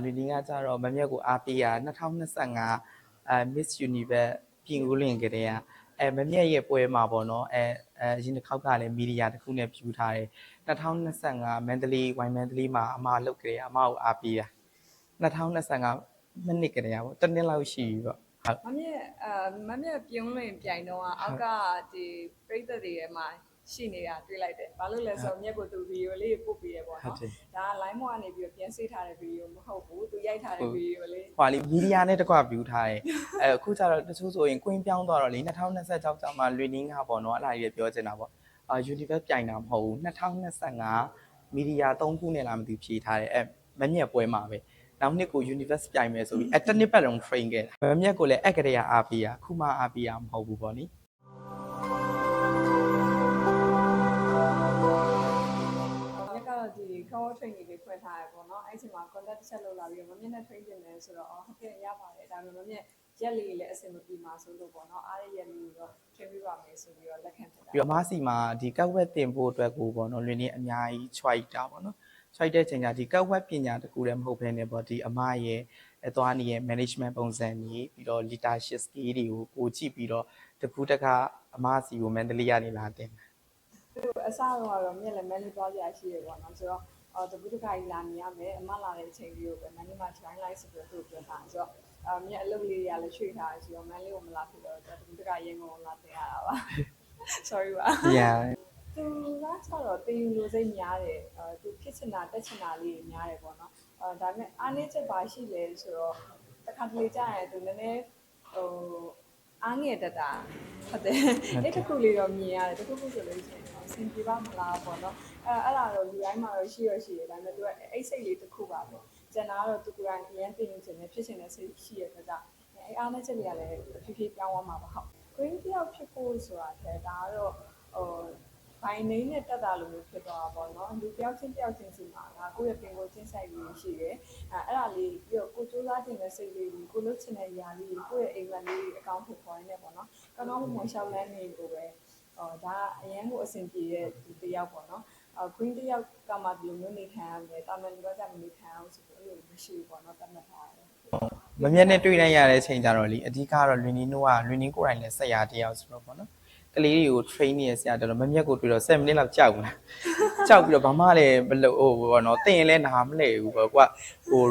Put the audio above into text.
လူလင်းကကြတော့မမြတ်ကိုအားပေးရ2025Miss Universe ပြင်ဦးလွင်ကလေးမမြတ်ရဲ့ပွဲမှာပေါ့နော်အရင်တစ်ခေါက်ကလည်းမီဒီယာတစ်ခုနဲ့ဖြူထားတယ်2025မန္တလေးဝိုင်းမန္တလေးမှာအမလုပ်ကြတယ်အမကိုအားပေးတာ2025မိနစ်ကလေးပေါ့တစ်နှစ်လောက်ရှိပြီပေါ့မမြတ်ပြုံးလွင်ပြိုင်တော့အောက်ကဒီပြိသက်တွေထဲမှာရှိနေတာတွေ့လိုက်တယ်ဘာလို့လဲဆိုတော့မြက်ကိုသူဗီဒီယိုလေးပို့ပေးရပေါ့နော်ဒါက line မောကနေပြီးပြန်ဆေးထားတဲ့ဗီဒီယိုမဟုတ်ဘူးသူရိုက်ထားတဲ့ဗီဒီယိုလေးဟွာလေမီဒီယာနဲ့တကွပြူထားတယ်အခုကျတော့တချို့ဆိုရင်ကွင်းပြောင်းသွားတော့လေ2026ကျောင်းမှာလွေနင်းကပေါ့နော်အဲ့ဒါကြီးပြောချင်တာပေါ့Universe ပြိုင်တာမဟုတ်ဘူး2025မီဒီယာ3ခုနဲ့လာမသိဖြေထားတယ်မမြက်ပွဲမှာပဲနောက်နှစ်ကို Universe ပြိုင်မယ်ဆိုပြီးတစ်နှစ်ပတ်လုံး train ခဲ့တာမမြက်ကိုလည်းကလေးအားပေးရခုမှအားပေးရမဟုတ်ဘူးပေါ့နိဒီ cover training တွေဖွင့်ထားရပေါ့နော်အဲ့ဒီမှာ contact တစ်ချက်လုပ်လာပြီးတော့မမြင့်နဲ့ train တင်တယ်ဆိုတော့ဟုတ်ကဲ့ရပါတယ်ဒါပေမဲ့မမြင့်ရက်လေးလည်းအဆင်မပြေမှာဆိုလို့ပေါ့နော်အားရရက်လေးတော့ train ပြပါမယ်ဆိုပြီးတော့လက်ခံဖြစ်တာပြီးတော့မဆီမှာဒီကက်ဝက်တင်ဖို့အတွက်ကိုပေါ့နော်လွင်နေအများကြီး choice တာပေါ့နော် choice တဲ့ချိန်ကဒီကက်ဝက်ပညာတကူလည်းမဟုတ်ဘဲနဲ့ပေါ့ဒီအမရဲ့သွားနေရဲ့ management ပုံစံကြီးပြီးတော့ leadership skill တွေကိုပိုကြည့်ပြီးတော့တကူတကအမစီကိုမန္တလေးကနေလာတင်သူအစားတော့မြက်လည်း manage သွားကြရရှိရပေါ့နော်ဆိုတော့တကူတကကြီးလာနေရမယ်အမလာတဲ့အချိန်လေးကိုပဲ manage မှာ join လိုက်ဆိုပြီးတော့ပြောတာဆိုတော့မြက်အလုပ်လေးတွေကလည်းရွှေ့ထားဆိုတော့ man လေးကိုမလာဖြစ်တော့တကူတကရင်းကုန်လာတင်ရတာပါ sorry ပါ yeah သူကဆိုတော့တင်ယူလို့စိတ်များတယ်သူဖြစ်ချင်တာတက်ချင်တာလေးများတယ်ပေါ့နော်ဒါပေမဲ့အားနည်းချက်ပါရှိလဲဆိုတော့တစ်ခါတလေကြာရင်သူနည်းနည်းအားငယ်တတ်တာဟုတ်တယ်အဲ့တခုလေးတော့မြင်ရတယ်တခုခုဆိုလို့ရှိရင်စင်ပြေပါမလားပေါ့နော်အဲ့ဒါတော့လူတိုင်းမှာတော့ရှိရရှိတယ်ဒါပေမဲ့သူကအဲ့စိတ်လေးတစ်ခုပါပဲကျန်တာကတော့သူကိုယ်တိုင်အရင်တင်ယူချင်တယ်ဖြစ်ချင်တဲ့စိတ်ရှိရတဲ့ကြောင့်အဲ့အားနည်းချက်တွေကလည်းဖြည်းဖြည်းပြောင်းသွားမှာပါဟုတ် green တယောက်ဖြစ်ဖို့ဆိုတာတဲ့ဒါကတော့ဘိုင်နေနဲ့တက်တာလို့မျိုးဖြစ်သွားတာပေါ့နော်လူတယောက်ချင်းစီမှာဒါကိုယ့်ရဲ့ပင်ကိုချင်းဆိုင်ပြီးရှိတယ်အဲ့ဒါလေးပြီးတော့ကိုစူးစမ်းခြင်းနဲ့စိတ်လေးကိုလုပ်ချင်တဲ့ຢာလေးကိုယ့်ရဲ့အိမ်မက်လေးအကောင့်ထုတ်ခေါ်နေတယ်ပေါ့နော်ကောင်းကောင်းမွန်မွန်ရှောက်လန်းနေကိုပဲဒါအရင်ကအဆင်ပြေတဲ့ဒီတယောက်ပေါ့နော်green တယောက်ကမှဒီလိုမျိုးနေခံရမယ်တာမန်လူကကြမနေခံအောင်ဆိုပြီးအဲ့လိုမရှိဘူးပေါ့နော်တတ်မှတ်ထားတယ်မမြတ်နဲ့တွေ့နိုင်ရတဲ့ချိန်ကြတော့လေအဓိကတော့လွင်နီနိုးကလွင်နီကိုယ်တိုင်လည်းဆက်ရတယောက်ဆိုတော့ပေါ့နော်ကလေးတွေကို train နေရဆရာတော်မမြတ်ကိုတွေ့တော့7မိနစ်လောက်ကြောက်လာကြောက်ပြီးတော့ဘာမှလည်းမလုပ်ဟိုပေါ့နော်တင်ရင်လည်းနားမလဲဘူးပေါ့ကွာဟို